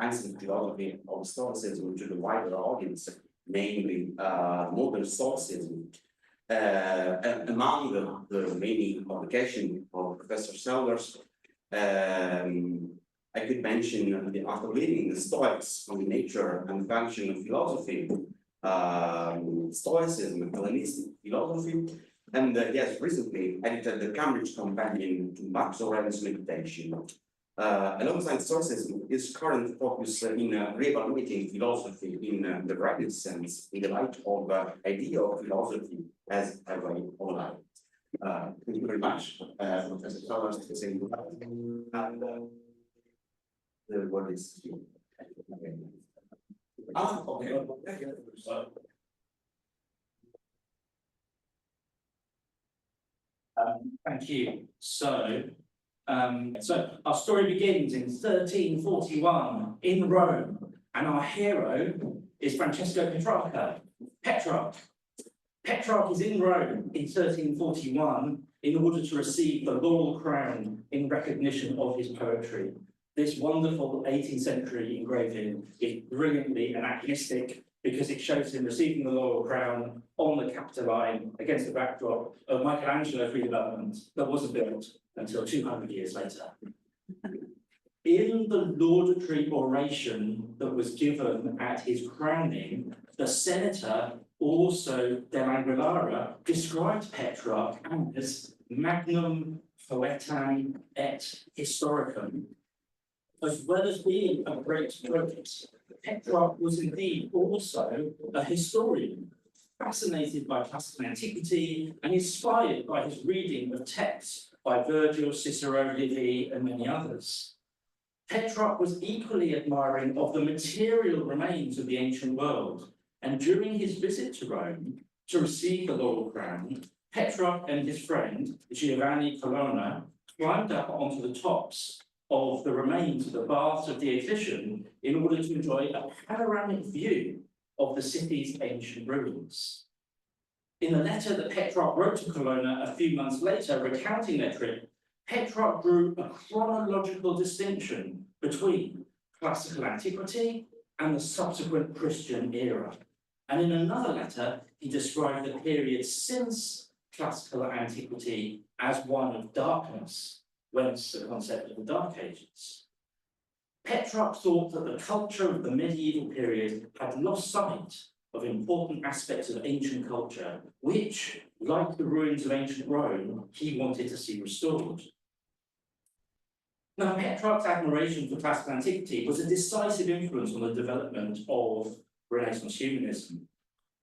ancient philosophy of Stoicism to the wider audience, namely modern Stoicism. Among the many publications of Professor Sellars, I could mention after reading the Stoics on the nature and function of philosophy, Stoicism and Hellenistic philosophy, and yes, recently edited the Cambridge Companion to Marcus Aurelius' Meditation. Alongside Stoicism, his current focus in re-evaluating philosophy in the Renaissance in the light of the idea of philosophy as a way of life. Thank you very much, Professor Sellars, for saying goodbye. And the word is to you. Okay. Thank you. So our story begins in 1341 in Rome, and our hero is Francesco Petrarch. Petrarch is in Rome in 1341 in order to receive the laurel crown in recognition of his poetry. This wonderful 18th century engraving is brilliantly anachronistic because it shows him receiving the laurel crown on the Capitoline against the backdrop of Michelangelo's redevelopment that wasn't built until 200 years later. In the laudatory oration that was given at his crowning, the senator also Dell'Anguillara described Petrarch as magnum poetam et historicum. As well as being a great poet, Petrarch was indeed also a historian, fascinated by classical antiquity and inspired by his reading of texts by Virgil, Cicero, Livy, and many others. Petrarch was equally admiring of the material remains of the ancient world, and during his visit to Rome to receive the laurel crown, Petrarch and his friend Giovanni Colonna climbed up onto the tops of the remains of the baths of Diocletian in order to enjoy a panoramic view of the city's ancient ruins. In a letter that Petrarch wrote to Colonna a few months later, recounting their trip, Petrarch drew a chronological distinction between classical antiquity and the subsequent Christian era. And in another letter, he described the period since classical antiquity as one of darkness, whence the concept of the Dark Ages. Petrarch thought that the culture of the medieval period had lost sight of important aspects of ancient culture, which, like the ruins of ancient Rome, he wanted to see restored. Now, Petrarch's admiration for classical antiquity was a decisive influence on the development of Renaissance humanism.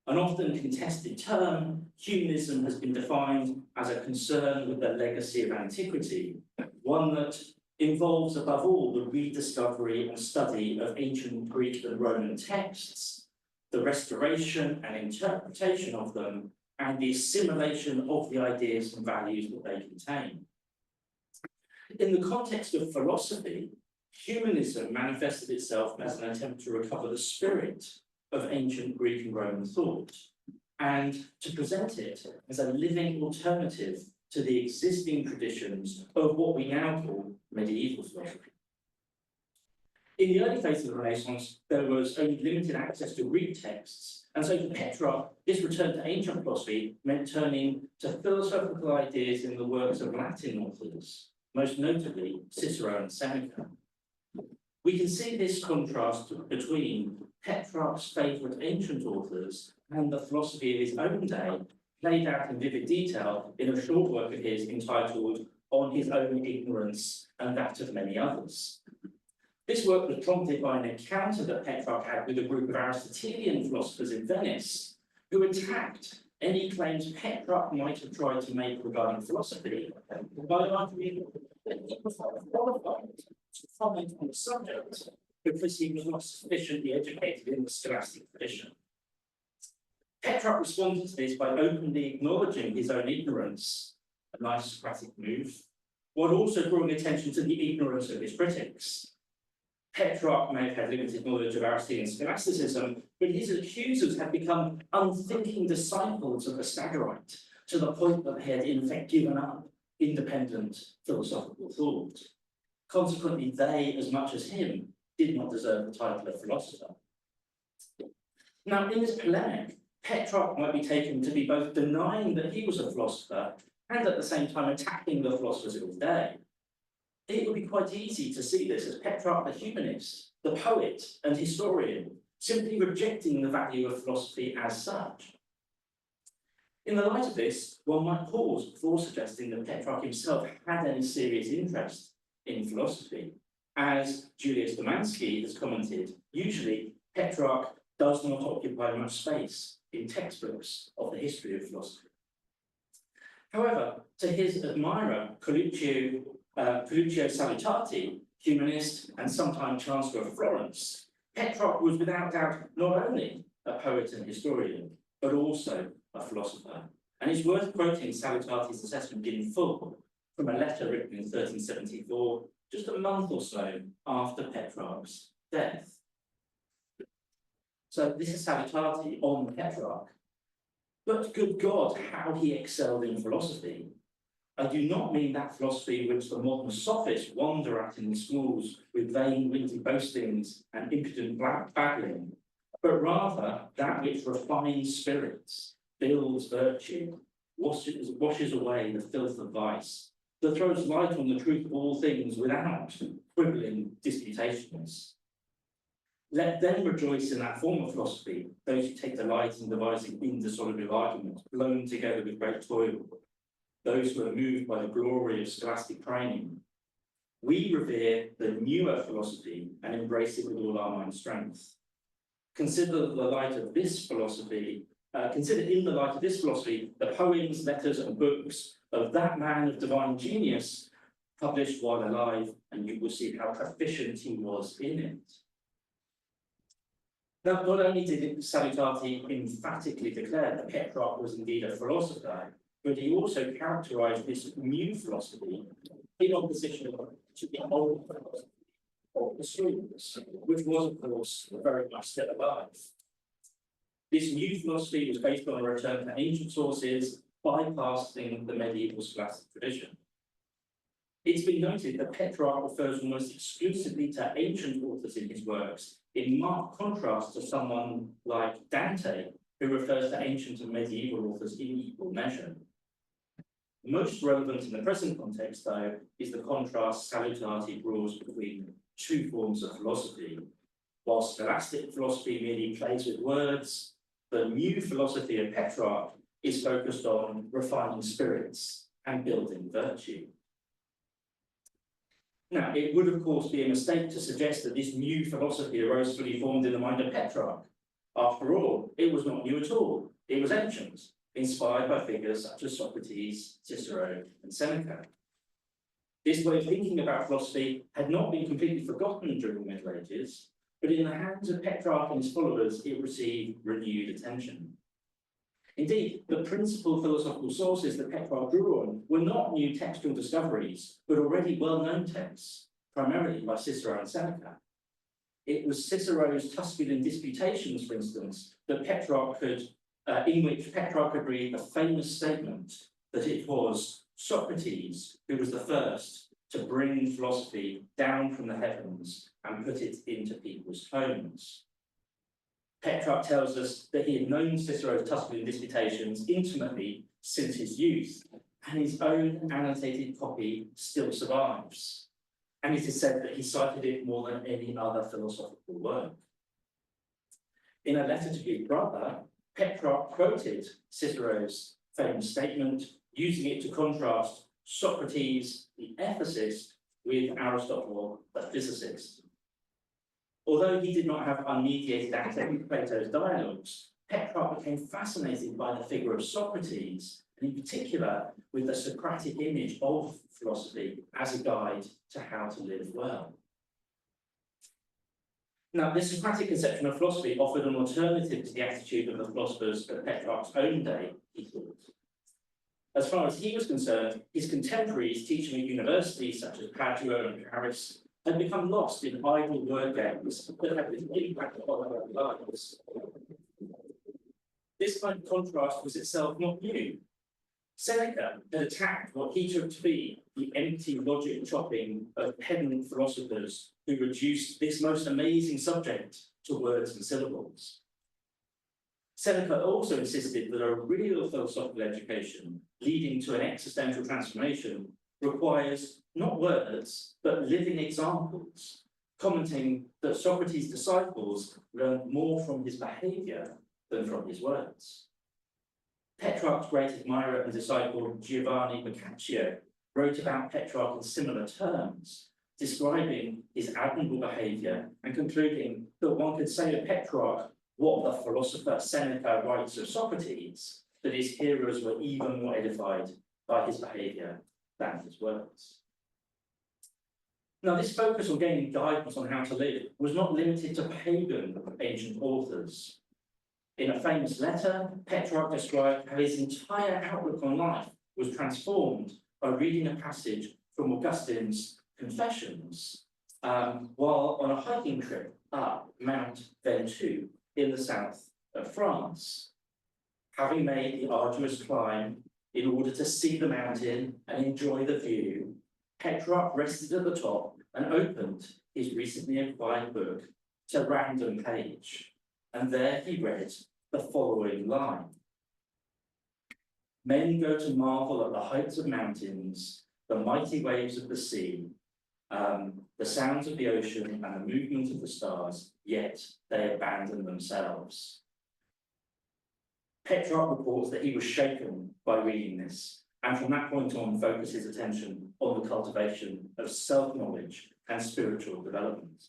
An often contested term, humanism has been defined as a concern with the legacy of antiquity, one that involves above all the rediscovery and study of ancient Greek and Roman texts, the restoration and interpretation of them, and the assimilation of the ideas and values that they contain. In the context of philosophy, humanism manifested itself as an attempt to recover the spirit of ancient Greek and Roman thought, and to present it as a living alternative to the existing traditions of what we now call medieval philosophy. In the early phase of the Renaissance, there was only limited access to Greek texts, and so for Petrarch, this return to ancient philosophy meant turning to philosophical ideas in the works of Latin authors, most notably Cicero and Seneca. We can see this contrast between Petrarch's favourite ancient authors and the philosophy of his own day, played out in vivid detail in a short work of his entitled On His Own Ignorance and That of Many Others. This work was prompted by an encounter that Petrarch had with a group of Aristotelian philosophers in Venice, who attacked any claims Petrarch might have tried to make regarding philosophy by arguing that he was not qualified to comment on the subject because he was not sufficiently educated in the scholastic tradition. Petrarch responded to this by openly acknowledging his own ignorance, a nice Socratic move, while also drawing attention to the ignorance of his critics. Petrarch may have had limited knowledge of Aristotelian scholasticism, but his accusers had become unthinking disciples of the Stagirite, to the point that they had in effect given up independent philosophical thought. Consequently, they, as much as him, did not deserve the title of philosopher. Now, in this polemic, Petrarch might be taken to be both denying that he was a philosopher and at the same time attacking the philosophers of his day. It would be quite easy to see this as Petrarch the humanist, the poet and historian, simply rejecting the value of philosophy as such. In the light of this, one might pause before suggesting that Petrarch himself had any serious interest in philosophy. As Julius Domansky has commented, usually Petrarch does not occupy much space in textbooks of the history of philosophy. However, to his admirer, Coluccio Salutati, humanist and sometime Chancellor of Florence, Petrarch was without doubt not only a poet and historian, but also a philosopher. And it's worth quoting Salutati's assessment in full from a letter written in 1374, just a month or so after Petrarch's death. So this is Salutati on Petrarch. But good God, how he excelled in philosophy. I do not mean that philosophy which the modern sophists wonder at in the schools with vain witty boastings and impudent babbling, but rather that which refines spirits, builds virtue, washes away the filth of vice, that throws light on the truth of all things without quibbling disputations. Let them rejoice in that form of philosophy, those who take delight in devising indissoluble arguments, blown together with great toil, those who are moved by the glory of scholastic training. We revere the newer philosophy and embrace it with all our mind strength. Consider in the light of this philosophy the poems, letters, and books of that man of divine genius published while alive, and you will see how proficient he was in it. Now, not only did Salutati emphatically declare that Petrarch was indeed a philosopher, but he also characterized this new philosophy in opposition to the old philosophy of the Stoics, which was, of course, very much still alive. This new philosophy was based on a return to ancient sources, bypassing the medieval scholastic tradition. It's been noted that Petrarch refers almost exclusively to ancient authors in his works, in marked contrast to someone like Dante, who refers to ancient and medieval authors in equal measure. Most relevant in the present context, though, is the contrast Salutati draws between two forms of philosophy. While scholastic philosophy merely plays with words, the new philosophy of Petrarch is focused on refining spirits and building virtue. Now, it would of course be a mistake to suggest that this new philosophy arose fully formed in the mind of Petrarch. After all, it was not new at all. It was ancient, inspired by figures such as Socrates, Cicero, and Seneca. This way of thinking about philosophy had not been completely forgotten during the Middle Ages, but in the hands of Petrarch and his followers, it received renewed attention. Indeed, the principal philosophical sources that Petrarch drew on were not new textual discoveries, but already well-known texts, primarily by Cicero and Seneca. It was Cicero's Tusculan Disputations, for instance, that in which Petrarch could read the famous statement that it was Socrates who was the first to bring philosophy down from the heavens and put it into people's homes. Petrarch tells us that he had known Cicero's Tusculan Disputations intimately since his youth, and his own annotated copy still survives. And it is said that he cited it more than any other philosophical work. In a letter to his brother, Petrarch quoted Cicero's famous statement, using it to contrast Socrates, the ethicist, with Aristotle, the physicist. Although he did not have unmediated access to Plato's dialogues, Petrarch became fascinated by the figure of Socrates, and in particular with the Socratic image of philosophy as a guide to how to live well. Now, this Socratic conception of philosophy offered an alternative to the attitude of the philosophers of Petrarch's own day, he thought. As far as he was concerned, his contemporaries teaching at universities such as Padua and Paris had become lost in idle word games that had little impact on their lives. This kind of contrast was itself not new. Seneca had attacked what he took to be the empty logic chopping of pedant philosophers who reduced this most amazing subject to words and syllables. Seneca also insisted that a real philosophical education leading to an existential transformation requires not words, but living examples, commenting that Socrates' disciples learned more from his behavior than from his words. Petrarch's great admirer and disciple Giovanni Boccaccio wrote about Petrarch in similar terms, describing his admirable behavior and concluding that one could say of Petrarch what the philosopher Seneca writes of Socrates, that his hearers were even more edified by his behavior than his words. Now, this focus on gaining guidance on how to live was not limited to pagan ancient authors. In a famous letter, Petrarch described how his entire outlook on life was transformed by reading a passage from Augustine's Confessions while on a hiking trip up Mount Ventoux in the south of France. Having made the arduous climb in order to see the mountain and enjoy the view, Petrarch rested at the top and opened his recently acquired book to random page, and there he read the following line. Men go to marvel at the heights of mountains, the mighty waves of the sea, the sounds of the ocean and the movement of the stars, yet they abandon themselves. Petrarch reports that he was shaken by reading this, and from that point on focused his attention on the cultivation of self-knowledge and spiritual development.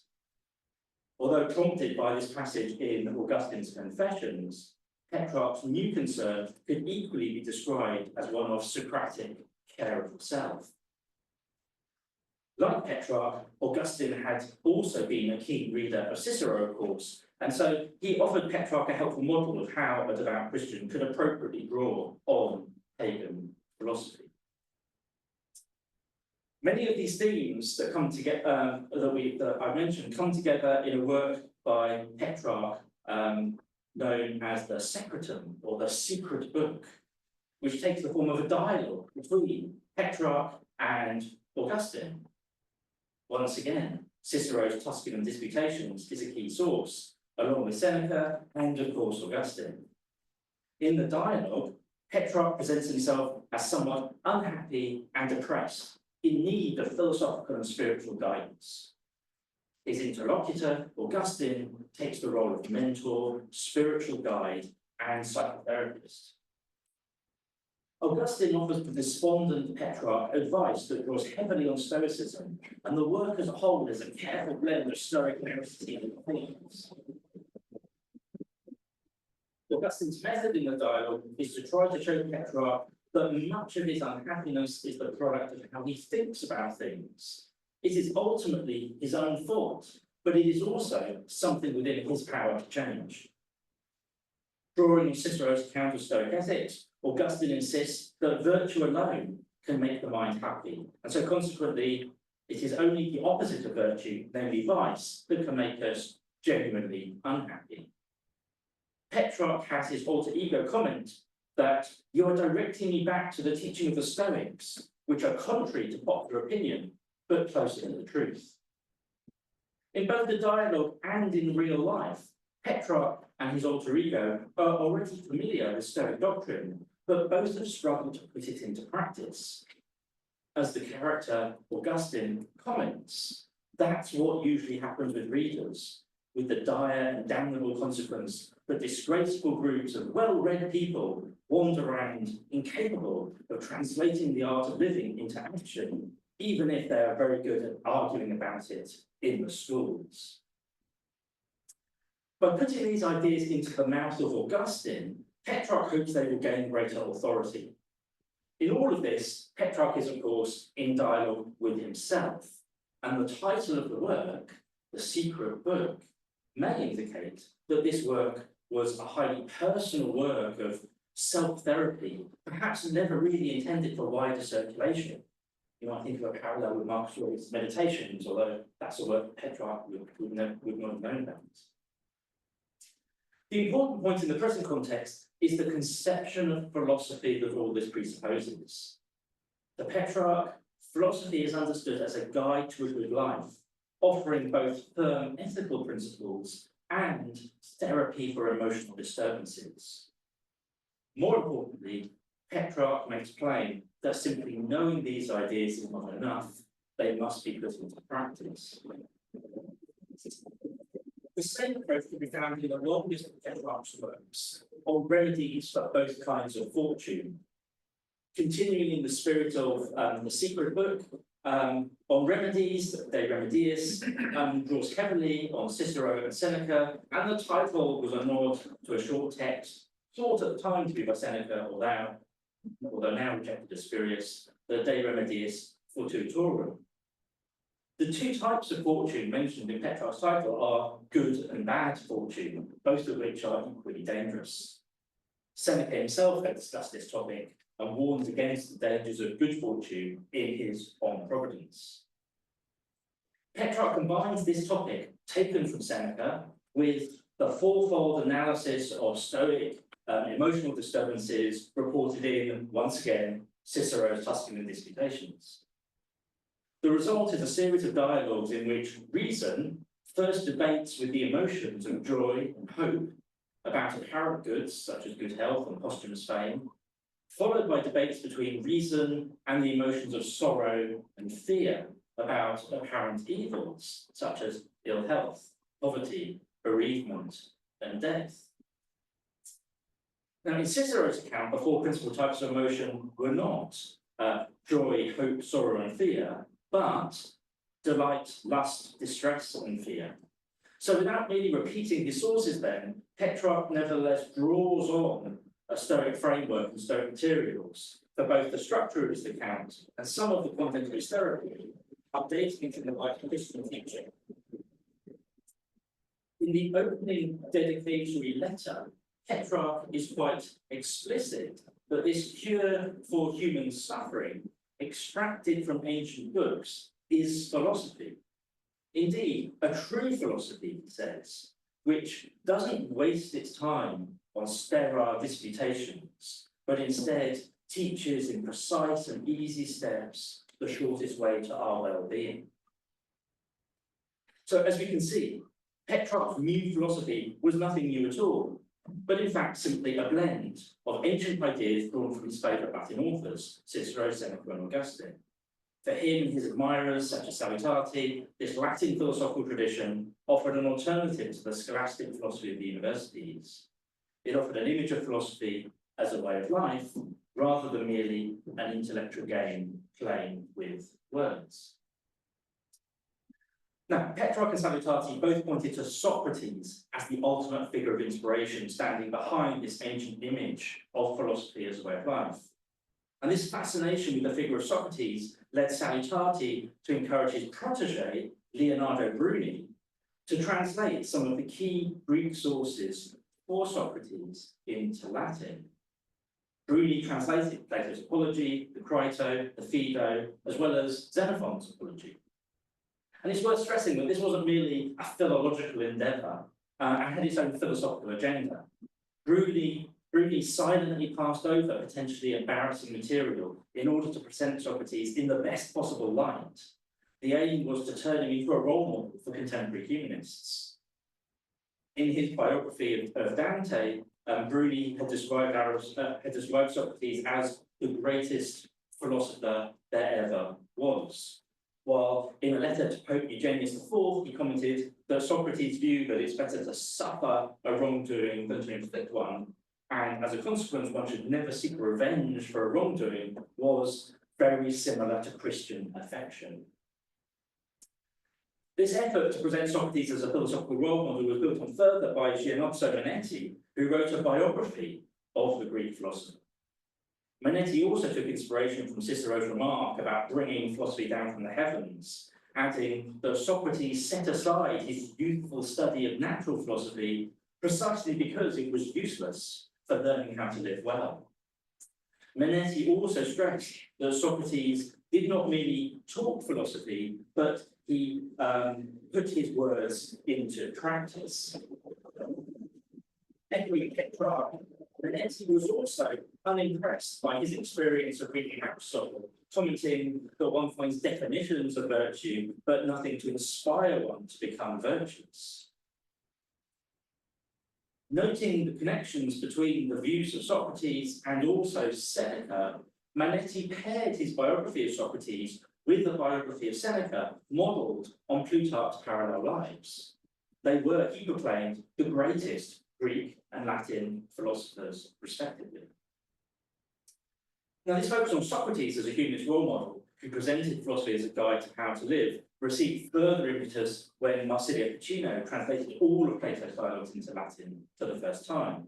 Although prompted by this passage in Augustine's Confessions, Petrarch's new concern could equally be described as one of Socratic care of the self. Like Petrarch, Augustine had also been a keen reader of Cicero, of course, and so he offered Petrarch a helpful model of how a devout Christian could appropriately draw on pagan philosophy. Many of these themes that come together, that I mentioned, come together in a work by Petrarch known as the Secretum, or the Secret Book, which takes the form of a dialogue between Petrarch and Augustine. Once again, Cicero's Tusculan Disputations is a key source, along with Seneca and, of course, Augustine. In the dialogue, Petrarch presents himself as someone unhappy and depressed, in need of philosophical and spiritual guidance. His interlocutor, Augustine, takes the role of mentor, spiritual guide, and psychotherapist. Augustine offers the despondent Petrarch advice that draws heavily on Stoicism, and the work as a whole is a careful blend of Stoic narrative and themes. Augustine's method in the dialogue is to try to show Petrarch that much of his unhappiness is the product of how he thinks about things. It is ultimately his own fault, but it is also something within his power to change. Drawing on Cicero's account of Stoic ethics, Augustine insists that virtue alone can make the mind happy, and so consequently, it is only the opposite of virtue, namely vice, that can make us genuinely unhappy. Petrarch has his alter ego comment that you are directing me back to the teaching of the Stoics, which are contrary to popular opinion, but closer to the truth. In both the dialogue and in real life, Petrarch and his alter ego are already familiar with Stoic doctrine, but both have struggled to put it into practice. As the character Augustine comments, that's what usually happens with readers, with the dire and damnable consequence that disgraceful groups of well-read people wander around incapable of translating the art of living into action, even if they are very good at arguing about it in the schools. By putting these ideas into the mouth of Augustine, Petrarch hopes they will gain greater authority. In all of this, Petrarch is, of course, in dialogue with himself, and the title of the work, The Secret Book, may indicate that this work was a highly personal work of self-therapy, perhaps never really intended for wider circulation. You might think of a parallel with Marcus Aurelius' Meditations, although that's a work Petrarch would not have known about. The important point in the present context is the conception of philosophy that all this presupposes. The Petrarch, philosophy is understood as a guide to a good life, offering both firm ethical principles and therapy for emotional disturbances. More importantly, Petrarch makes plain that simply knowing these ideas is not enough, they must be put into practice. The same approach can be found in the longest of Petrarch's works on remedies for both kinds of fortune. Continuing in the spirit of the Secret Book, on remedies, De Remediis, draws heavily on Cicero and Seneca, and the title was a nod to a short text, thought at the time to be by Seneca, although now rejected as spurious, the De Remediis Fortuitorum. The two types of fortune mentioned in Petrarch's title are good and bad fortune, both of which are equally dangerous. Seneca himself had discussed this topic and warns against the dangers of good fortune in his On Providence. Petrarch combines this topic, taken from Seneca, with the fourfold analysis of Stoic emotional disturbances reported in, once again, Cicero's Tusculan Disputations. The result is a series of dialogues in which reason first debates with the emotions of joy and hope about apparent goods, such as good health and posthumous fame, followed by debates between reason and the emotions of sorrow and fear about apparent evils, such as ill health, poverty, bereavement, and death. Now, in Cicero's account, the four principal types of emotion were not joy, hope, sorrow, and fear, but delight, lust, distress, and fear. So without merely repeating his sources then, Petrarch nevertheless draws on a Stoic framework and Stoic materials for both the structure of his account and some of the content of his therapy, updating it in the light of Christian teaching. In the opening dedicatory letter, Petrarch is quite explicit that this cure for human suffering, extracted from ancient books, is philosophy. Indeed, a true philosophy, he says, which doesn't waste its time on sterile disputations, but instead teaches in precise and easy steps the shortest way to our well-being. So as we can see, Petrarch's new philosophy was nothing new at all, but in fact simply a blend of ancient ideas drawn from his favourite Latin authors, Cicero, Seneca, and Augustine. For him and his admirers, such as Salutati, this Latin philosophical tradition offered an alternative to the scholastic philosophy of the universities. It offered an image of philosophy as a way of life, rather than merely an intellectual game playing with words. Now, Petrarch and Salutati both pointed to Socrates as the ultimate figure of inspiration standing behind this ancient image of philosophy as a way of life. And this fascination with the figure of Socrates led Salutati to encourage his protege, Leonardo Bruni, to translate some of the key Greek sources for Socrates into Latin. Bruni translated Plato's Apology, the Crito, the Phaedo, as well as Xenophon's Apology. And it's worth stressing that this wasn't merely a philological endeavour and had its own philosophical agenda. Bruni silently passed over potentially embarrassing material in order to present Socrates in the best possible light. The aim was to turn him into a role model for contemporary humanists. In his biography of Dante, Bruni had described Socrates as the greatest philosopher there ever was. While in a letter to Pope Eugenius IV, he commented that Socrates' view that it's better to suffer a wrongdoing than to inflict one, and as a consequence, one should never seek revenge for a wrongdoing, was very similar to Christian affection. This effort to present Socrates as a philosophical role model was built on further by Giannozzo Manetti, who wrote a biography of the Greek philosopher. Manetti also took inspiration from Cicero's remark about bringing philosophy down from the heavens, adding that Socrates set aside his youthful study of natural philosophy precisely because it was useless for learning how to live well. Manetti also stressed that Socrates did not merely talk philosophy, but he put his words into practice. Echoing Petrarch, Renaissance was also unimpressed by his experience of reading Aristotle, commenting that one finds definitions of virtue, but nothing to inspire one to become virtuous. Noting the connections between the views of Socrates and also Seneca, Manetti paired his biography of Socrates with the biography of Seneca, modelled on Plutarch's parallel lives. They were, he proclaimed, the greatest Greek and Latin philosophers, respectively. Now, this focus on Socrates as a humanist role model, who presented philosophy as a guide to how to live, received further impetus when Marsilio Ficino translated all of Plato's dialogues into Latin for the first time.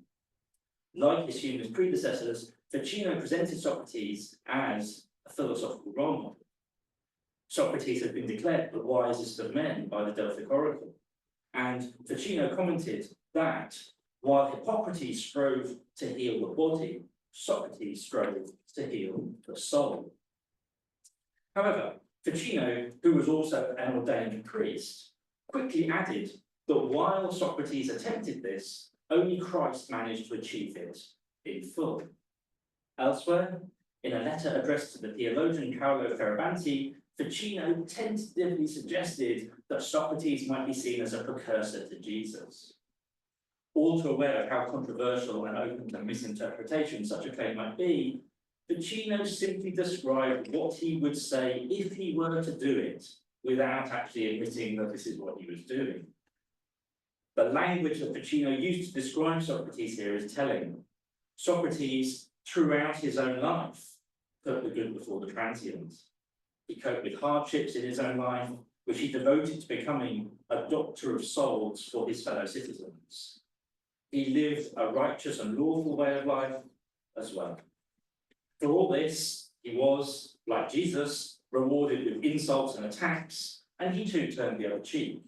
Like his humanist predecessors, Ficino presented Socrates as a philosophical role model. Socrates had been declared the wisest of men by the Delphic oracle, and Ficino commented that while Hippocrates strove to heal the body, Socrates strove to heal the soul. However, Ficino, who was also an ordained priest, quickly added that while Socrates attempted this, only Christ managed to achieve it in full. Elsewhere, in a letter addressed to the theologian Paolo Farabanti, Ficino tentatively suggested that Socrates might be seen as a precursor to Jesus. All too aware of how controversial and open to misinterpretation such a claim might be, Ficino simply described what he would say if he were to do it, without actually admitting that this is what he was doing. The language that Ficino used to describe Socrates here is telling. Socrates, throughout his own life, put the good before the transient. He coped with hardships in his own life, which he devoted to becoming a doctor of souls for his fellow citizens. He lived a righteous and lawful way of life as well. For all this, he was, like Jesus, rewarded with insults and attacks, and he too turned the other cheek.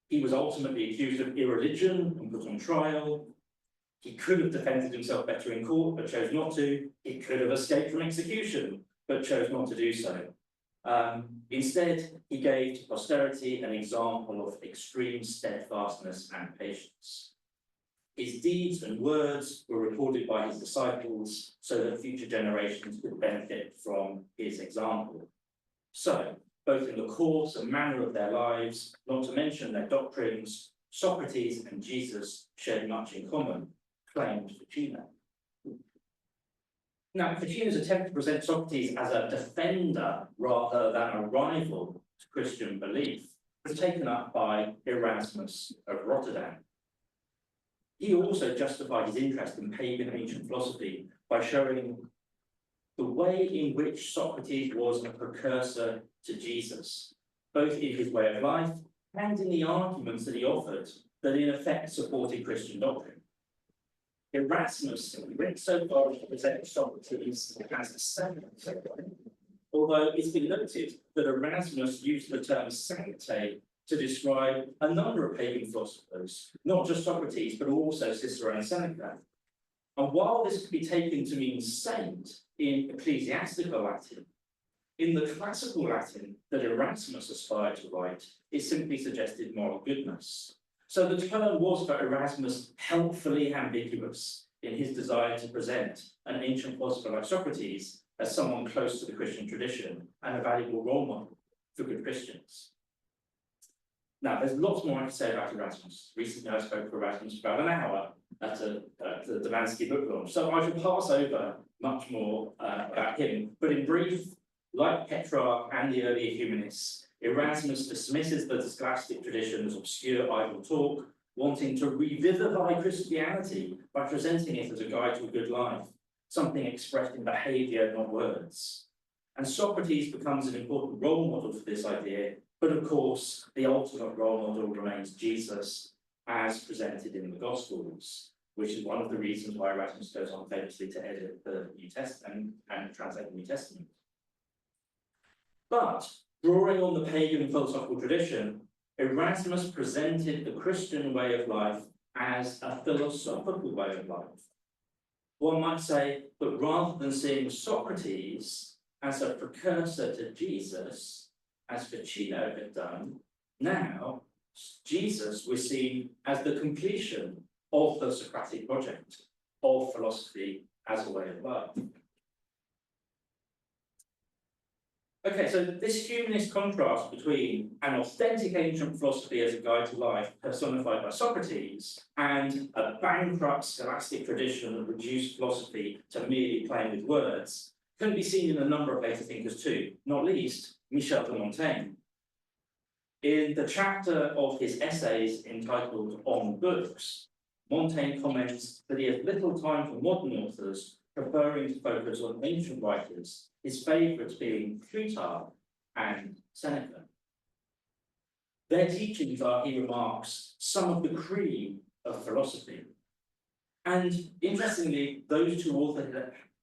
He was ultimately accused of irreligion and put on trial. He could have defended himself better in court, but chose not to. He could have escaped from execution, but chose not to do so. Instead, he gave to posterity an example of extreme steadfastness and patience. His deeds and words were recorded by his disciples so that future generations could benefit from his example. So, both in the course and manner of their lives, not to mention their doctrines, Socrates and Jesus shared much in common, claimed Ficino. Now, Ficino's attempt to present Socrates as a defender rather than a rival to Christian belief was taken up by Erasmus of Rotterdam. He also justified his interest in pagan ancient philosophy by showing the way in which Socrates was a precursor to Jesus, both in his way of life and in the arguments that he offered that in effect supported Christian doctrine. Erasmus went so far as to present Socrates as a saint, although it's been noted that Erasmus used the term sancte to describe a number of pagan philosophers, not just Socrates, but also Cicero and Seneca. And while this could be taken to mean saint in ecclesiastical Latin, in the classical Latin that Erasmus aspired to write, it simply suggested moral goodness. So the term was for Erasmus helpfully ambiguous in his desire to present an ancient philosopher like Socrates as someone close to the Christian tradition and a valuable role model for good Christians. Now, there's lots more I can say about Erasmus. Recently, I spoke to Erasmus for about an hour at the Demansky book launch, so I should pass over much more about him. But in brief, like Petrarch and the earlier humanists, Erasmus dismisses the scholastic tradition as obscure idle talk, wanting to revivify Christianity by presenting it as a guide to a good life, something expressed in behaviour, not words. And Socrates becomes an important role model for this idea, but of course, the ultimate role model remains Jesus as presented in the Gospels, which is one of the reasons why Erasmus goes on famously to edit the New Testament and translate the New Testament. But drawing on the pagan philosophical tradition, Erasmus presented the Christian way of life as a philosophical way of life. One might say that rather than seeing Socrates as a precursor to Jesus, as Ficino had done, now Jesus was seen as the completion of the Socratic project, of philosophy as a way of life. Okay, so this humanist contrast between an authentic ancient philosophy as a guide to life, personified by Socrates, and a bankrupt scholastic tradition that reduced philosophy to merely playing with words, can be seen in a number of later thinkers too, not least Michel de Montaigne. In the chapter of his essays entitled On Books, Montaigne comments that he has little time for modern authors, preferring to focus on ancient writers, his favourites being Plutarch and Seneca. Their teachings are, he remarks, some of the cream of philosophy. And interestingly, those two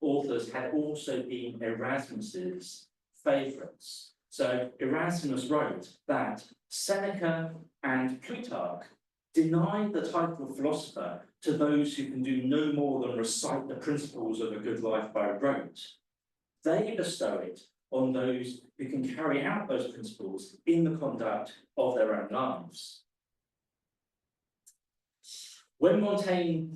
authors had also been Erasmus's favourites. So Erasmus wrote that Seneca and Plutarch denied the title of philosopher to those who can do no more than recite the principles of a good life by rote. They bestow it on those who can carry out those principles in the conduct of their own lives. When Montaigne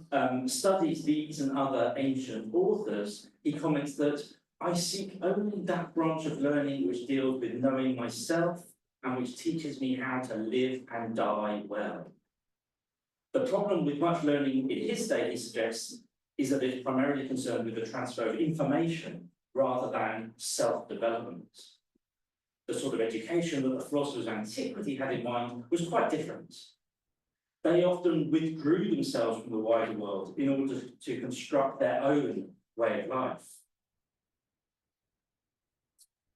studies these and other ancient authors, he comments that I seek only that branch of learning which deals with knowing myself and which teaches me how to live and die well. The problem with much learning in his day, he suggests, is that it's primarily concerned with the transfer of information rather than self-development. The sort of education that the philosophers of antiquity had in mind was quite different. They often withdrew themselves from the wider world in order to construct their own way of life.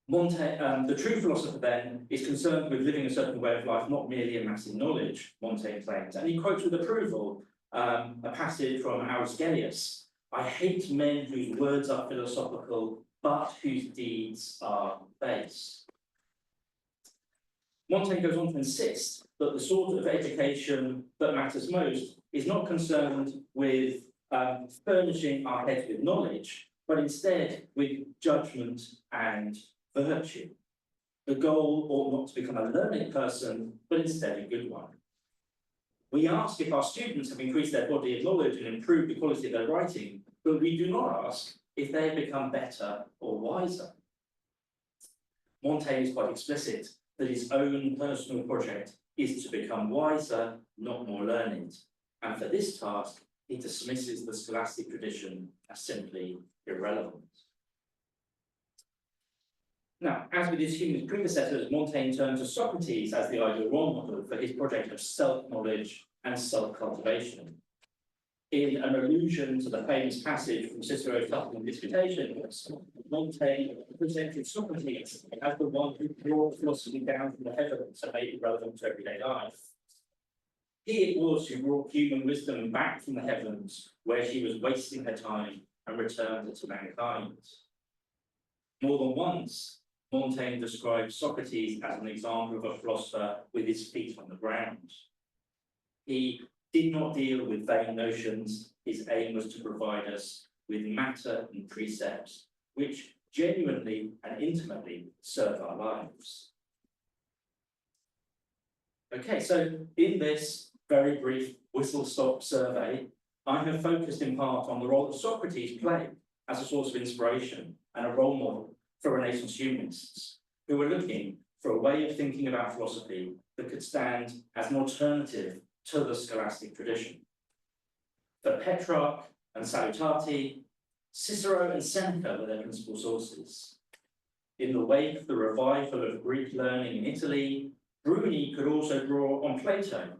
Montaigne, the true philosopher then is concerned with living a certain way of life, not merely amassing knowledge, Montaigne claims. And he quotes with approval a passage from Aulus Gellius: I hate men whose words are philosophical, but whose deeds are base. Montaigne goes on to insist that the sort of education that matters most is not concerned with furnishing our heads with knowledge, but instead with judgment and virtue. The goal ought not to become a learned person, but instead a good one. We ask if our students have increased their body of knowledge and improved the quality of their writing, but we do not ask if they have become better or wiser. Montaigne is quite explicit that his own personal project is to become wiser, not more learned. And for this task, he dismisses the scholastic tradition as simply irrelevant. Now, as with his humanist predecessors, Montaigne turned to Socrates as the ideal role model for his project of self-knowledge and self-cultivation. In an allusion to the famous passage from Cicero's Tusculan Disputations, Montaigne presented Socrates as the one who brought philosophy down from the heavens and made it relevant to everyday life. He it was who brought human wisdom back from the heavens, where she was wasting her time, and returned it to mankind. More than once, Montaigne described Socrates as an example of a philosopher with his feet on the ground. He did not deal with vain notions. His aim was to provide us with matter and precepts which genuinely and intimately serve our lives. Okay, so in this very brief whistle-stop survey, I have focused in part on the role that Socrates played as a source of inspiration and a role model for Renaissance humanists who were looking for a way of thinking about philosophy that could stand as an alternative to the scholastic tradition. For Petrarch and Salutati, Cicero and Seneca were their principal sources. In the wake of the revival of Greek learning in Italy, Bruni could also draw on Plato,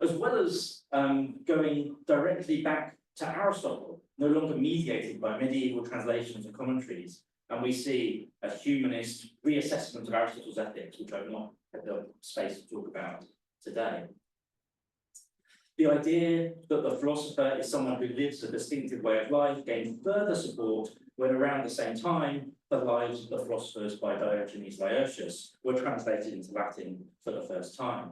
as well as going directly back to Aristotle, no longer mediated by medieval translations and commentaries. And we see a humanist reassessment of Aristotle's ethics, which I've not had the space to talk about today. The idea that the philosopher is someone who lives a distinctive way of life gained further support when around the same time the lives of the philosophers by Diogenes Laertius were translated into Latin for the first time.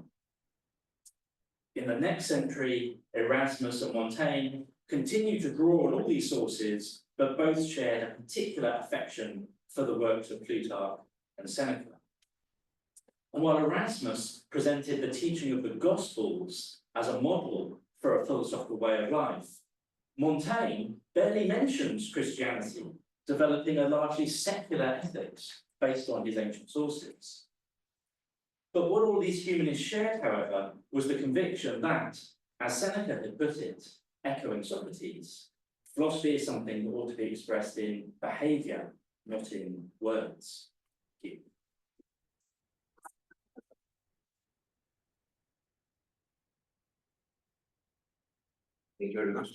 In the next century, Erasmus and Montaigne continued to draw on all these sources, but both shared a particular affection for the works of Plutarch and Seneca. And while Erasmus presented the teaching of the Gospels as a model for a philosophical way of life. Montaigne barely mentions Christianity, developing a largely secular ethics based on his ancient sources. But what all these humanists shared, however, was the conviction that, as Seneca had put it, echoing Socrates, philosophy is something that ought to be expressed in behaviour, not in words. Thank you. Thank you very much.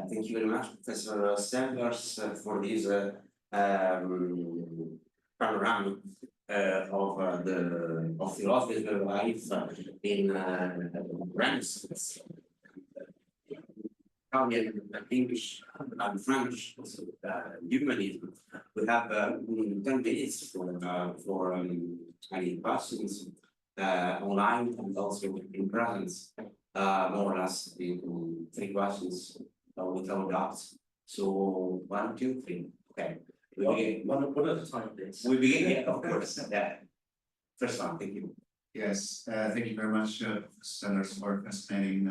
Thank you very much, Professor Sellars, for this panorama of philosophy of life in Renaissance, Italian, English, and French humanism. We have 10 minutes for any questions online and also in presence. More or less in 3 questions without doubts. So 1, 2, 3. Okay. We begin. One at a time, please. We begin, yeah, of course. Yeah. First one, thank you. Yes, thank you very much, Sellars, for a fascinating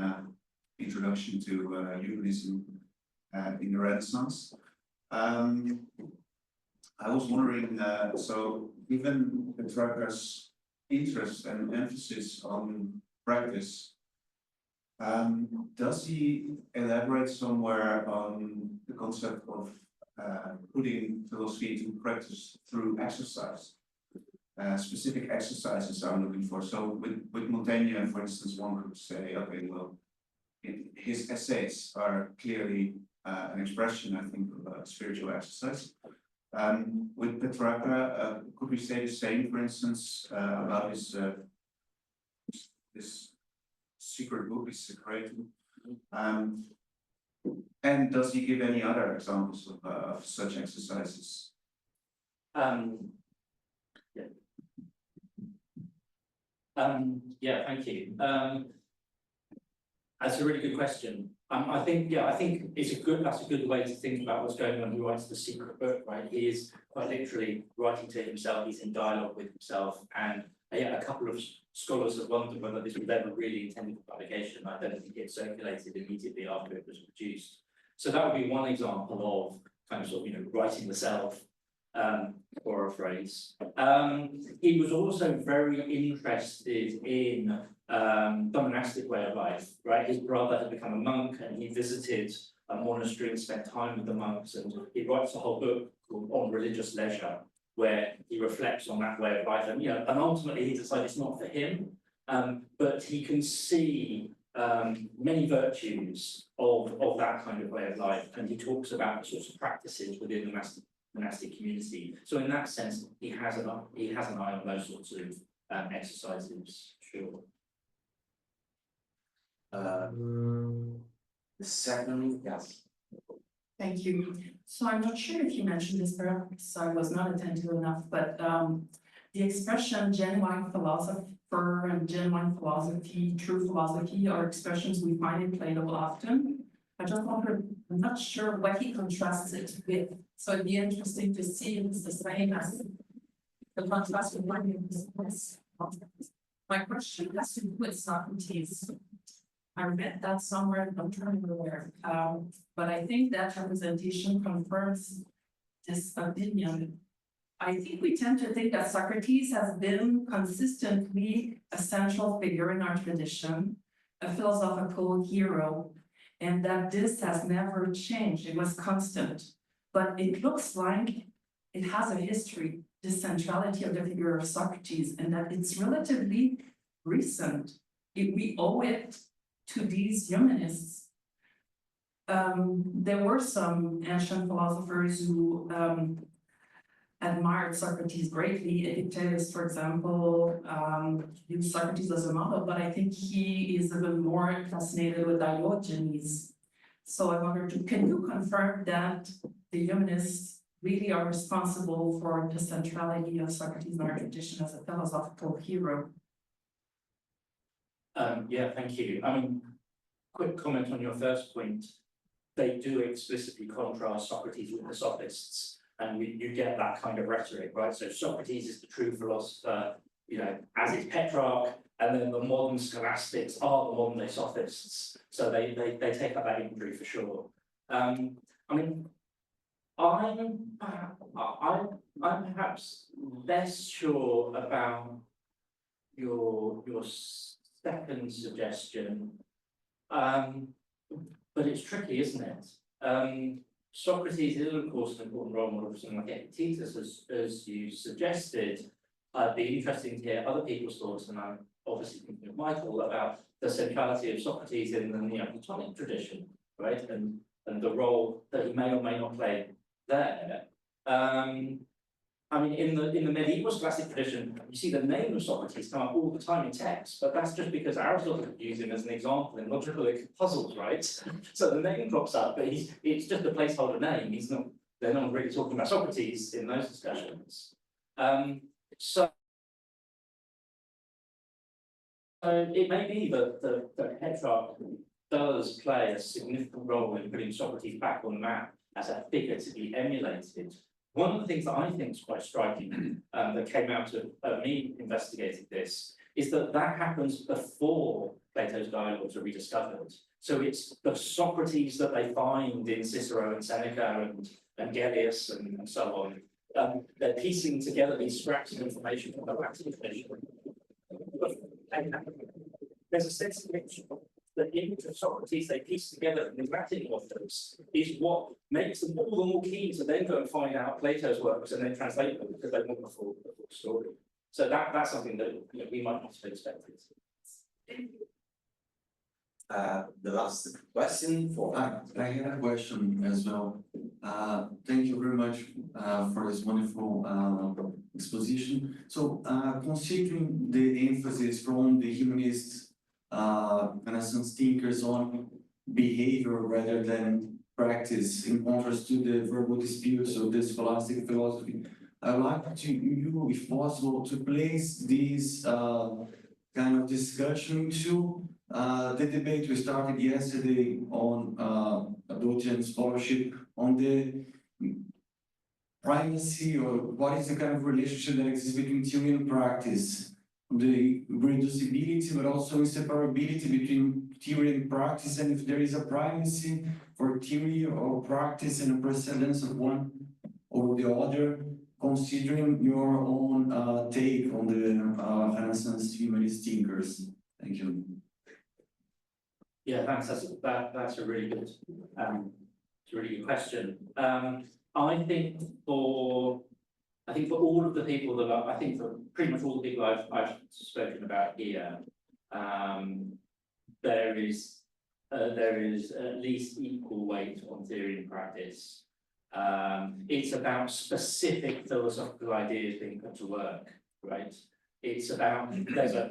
introduction to humanism in the Renaissance. I was wondering, so given Petrarca's interest and emphasis on practice, does he elaborate somewhere on the concept of putting philosophy into practice through exercise? Specific exercises I'm looking for. So with Montaigne, for instance, one could say, okay, well, his essays are clearly an expression, I think, of spiritual exercise. With Petrarca, could we say the same, for instance, about his this secret book, his Secretum? And does he give any other examples of such exercises? Yeah, thank you. That's a really good question. I think that's a good way to think about what's going on. He writes the secret book, right? He is quite literally writing to himself. He's in dialogue with himself, and a couple of scholars have wondered whether this was ever really intended for publication. I don't think it circulated immediately after it was produced. So that would be one example of kind of sort of writing the self, or a phrase. He was also very interested in the monastic way of life, right? His brother had become a monk and he visited a monastery and spent time with the monks, and he writes a whole book called On Religious Leisure, where he reflects on that way of life, and and ultimately he decided it's not for him, but he can see many virtues of that kind of way of life, and he talks about the sorts of practices within the monastic community. So in that sense, he has an eye on those sorts of exercises, sure. The second, yes. Thank you. So I'm not sure if you mentioned this, perhaps I was not attentive enough, but the expression genuine philosopher and genuine philosophy, true philosophy, are expressions we find in Plato often. I just wonder, I'm not sure what he contrasts it with. So it'd be interesting to see if it's the same as the contrast with my question has to do with Socrates. I read that somewhere, I'm trying to remember where, but I think that representation confirms this opinion. I think we tend to think that Socrates has been consistently a central figure in our tradition, a philosophical hero, and that this has never changed. It was constant, but it looks like it has a history, the centrality of the figure of Socrates, and that it's relatively recent. We owe it to these humanists. There were some ancient philosophers who admired Socrates greatly. Epictetus, for example, used Socrates as a model, but I think he is even more fascinated with Diogenes. So I wonder, can you confirm that the humanists really are responsible for the centrality of Socrates in our tradition as a philosophical hero? Yeah, thank you. I mean, quick comment on your first point. They do explicitly contrast Socrates with the sophists, and you get that kind of rhetoric, right? So Socrates is the true philosopher, as is Petrarch, and then the modern scholastics are the modern day sophists. So they take up that imagery for sure. I mean, I'm perhaps less sure about your second suggestion, but it's tricky, isn't it? Socrates is, of course, an important role model for someone like Epictetus, as you suggested. It'd be interesting to hear other people's thoughts, and I'm obviously thinking of Michael about the centrality of Socrates in the Neoplatonic tradition, right? And the role that he may or may not play there. I mean, in the medieval scholastic tradition, you see the name of Socrates come up all the time in text, but that's just because Aristotle used him as an example in logical puzzles, right? So the name crops up, but it's just a placeholder name. They're not really talking about Socrates in those discussions. So it may be that Petrarch does play a significant role in putting Socrates back on the map as a figure to be emulated. One of the things that I think is quite striking that came out of me investigating this is that happens before Plato's dialogues are rediscovered. So it's the Socrates that they find in Cicero and Seneca and Gellius and so on. They're piecing together these scraps of information from the Latin tradition. There's a sense in which the image of Socrates they piece together in the Latin authors is what makes them all the more keen to then go and find out Plato's works and then translate them because they want the full story. So that's something that we might not have expected. The last question for I had a question as well. Thank you very much for this wonderful exposition. So, considering the emphasis from the humanist Renaissance thinkers on behavior rather than practice, in contrast to the verbal disputes of the scholastic philosophy, I would like you, if possible, to place this kind of discussion to the debate we started yesterday on Adultian scholarship on the primacy or what is the kind of relationship that exists between theory and practice, the reducibility but also inseparability between theory and practice, and if there is a primacy for theory or practice and a precedence of one over the other, considering your own take on the Renaissance humanist thinkers. Thank you. Yeah, thanks. That's a really good, question. I think for all of the people that I think for pretty much all the people I've spoken about here, there is at least equal weight on theory and practice. It's about specific philosophical ideas being put to work, right? It's about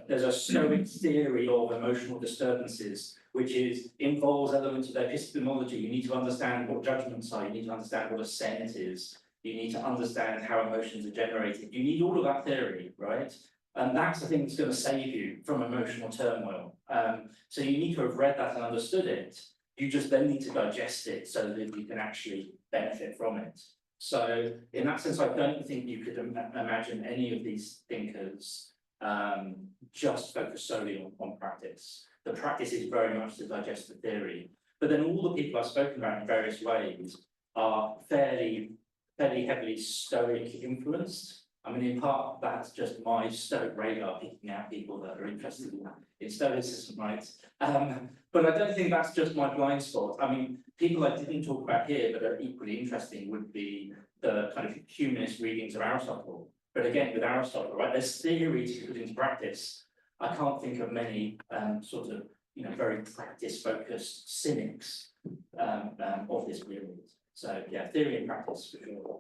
there's a Stoic theory of emotional disturbances, which involves elements of epistemology. You need to understand what judgments are. You need to understand what a sense is. You need to understand how emotions are generated. You need all of that theory, right? And that's the thing that's going to save you from emotional turmoil. So you need to have read that and understood it. You just then need to digest it so that you can actually benefit from it. So in that sense, I don't think you could imagine any of these thinkers just focus solely on practice. The practice is very much to digest the theory. But then all the people I've spoken about in various ways are fairly heavily Stoic influenced. I mean, in part, that's just my Stoic radar picking out people that are interested in Stoicism, right? But I don't think that's just my blind spot. I mean, people I didn't talk about here but are equally interesting would be the kind of humanist readings of Aristotle. But again, with Aristotle, right, there's theory to put into practice. I can't think of many sort of very practice-focused cynics of this period. So yeah, theory and practice for sure.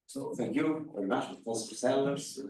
So thank you very much, Professor Sellars.